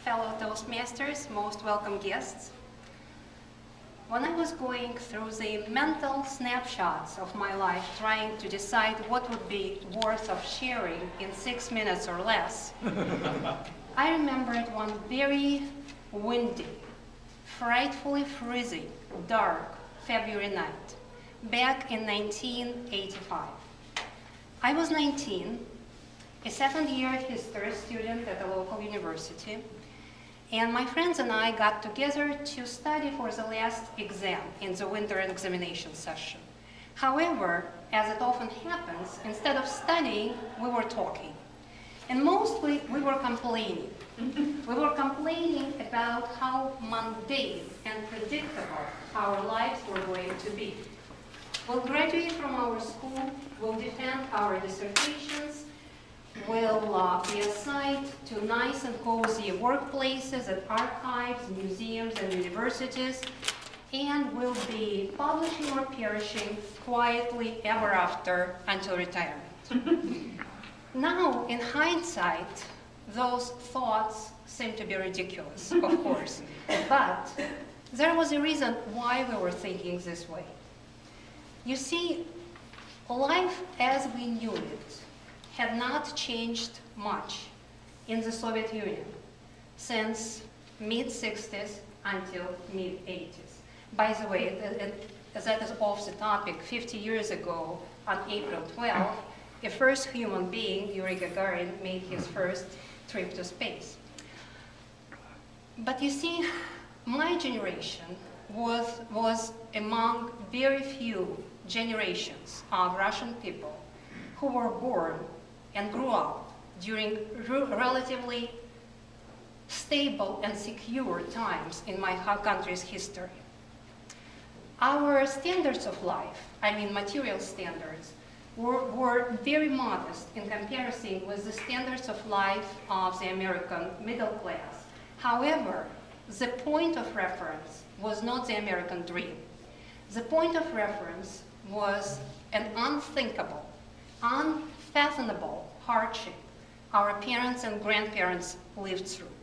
fellow Toastmasters, most welcome guests. When I was going through the mental snapshots of my life, trying to decide what would be worth of sharing in 6 minutes or less, I remembered one very windy, frightfully freezing, dark February night, back in 1985. I was 19, a second-year history student at a local university, and my friends and I got together to study for the last exam in the winter examination session. However, as it often happens, instead of studying, we were talking. And mostly, we were complaining. We were complaining about how mundane and predictable our lives were going to be. We'll graduate from our school, we'll defend our dissertations, we'll be assigned to nice and cozy workplaces at archives, museums, and universities, and we'll be publishing or perishing quietly ever after until retirement. Now, in hindsight, those thoughts seem to be ridiculous, of course, but there was a reason why we were thinking this way. You see, life as we knew it had not changed much in the Soviet Union since mid-60s until mid-80s. By the way, that is off the topic. 50 years ago, on April 12th, a first human being, Yuri Gagarin, made his first trip to space. But you see, my generation was among very few generations of Russian people who were born and grew up during relatively stable and secure times in my country's history. Our standards of life, I mean material standards, were very modest in comparison with the standards of life of the American middle class. However, the point of reference was not the American dream. The point of reference was an unthinkable, unfathomable hardship our parents and grandparents lived through.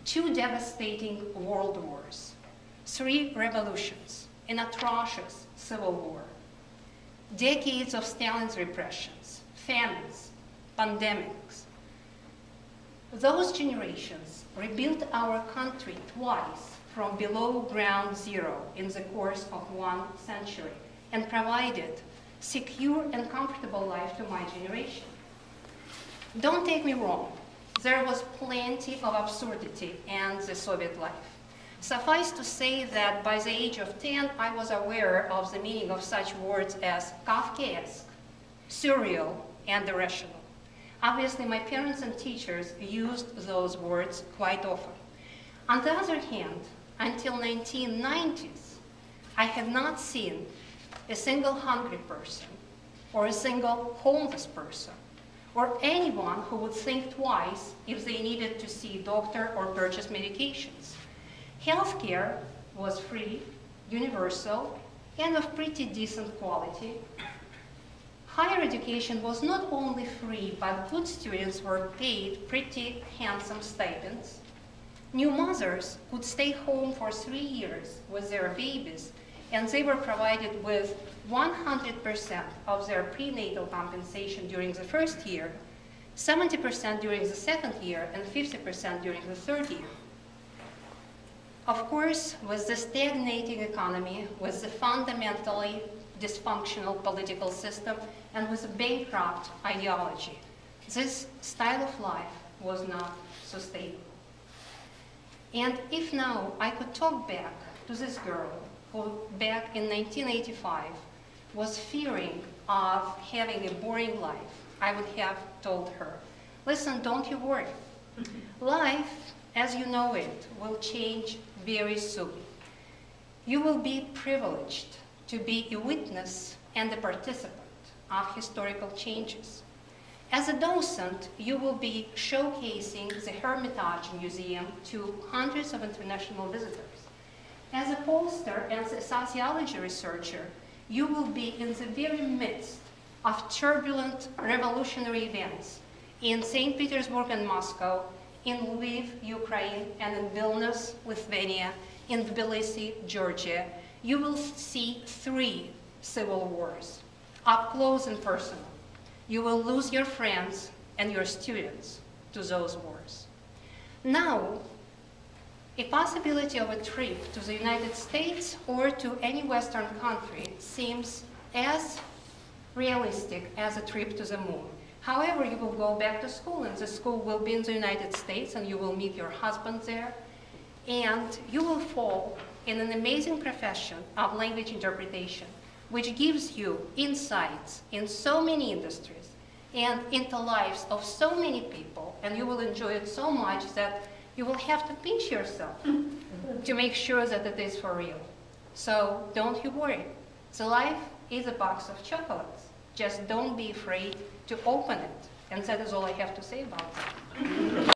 2 devastating world wars, 3 revolutions, an atrocious civil war, decades of Stalin's repressions, famines, pandemics. Those generations rebuilt our country twice from below ground zero in the course of 1 century and provided secure and comfortable life to my generation. Don't take me wrong, there was plenty of absurdity in the Soviet life. Suffice to say that by the age of 10, I was aware of the meaning of such words as Kafkaesque, surreal, and irrational. Obviously, my parents and teachers used those words quite often. On the other hand, until 1990s, I had not seen a single hungry person, or a single homeless person, or anyone who would think twice if they needed to see a doctor or purchase medications. Healthcare was free, universal, and of pretty decent quality. Higher education was not only free, but good students were paid pretty handsome stipends. New mothers could stay home for 3 years with their babies, and they were provided with 100% of their prenatal compensation during the first year, 70% during the second year, and 50% during the third year. Of course, with the stagnating economy, with the fundamentally dysfunctional political system, and with a bankrupt ideology, this style of life was not sustainable. And if now I could talk back to this girl who back in 1985 was fearing of having a boring life, I would have told her, listen, don't you worry. Life, as you know it, will change very soon. You will be privileged to be a witness and a participant of historical changes. As a docent, you will be showcasing the Hermitage Museum to hundreds of international visitors. As a pollster and a sociology researcher, you will be in the very midst of turbulent revolutionary events in St. Petersburg and Moscow, in Lviv, Ukraine, and in Vilnius, Lithuania, in Tbilisi, Georgia, you will see 3 civil wars, up close and personal. You will lose your friends and your students to those wars. Now, a possibility of a trip to the United States or to any Western country seems as realistic as a trip to the moon. However, you will go back to school, and the school will be in the United States, and you will meet your husband there, and you will fall in an amazing profession of language interpretation, which gives you insights in so many industries and into lives of so many people, and you will enjoy it so much that you will have to pinch yourself to make sure that it is for real. So don't you worry. The life is a box of chocolates. Just don't be afraid to open it. And that is all I have to say about that.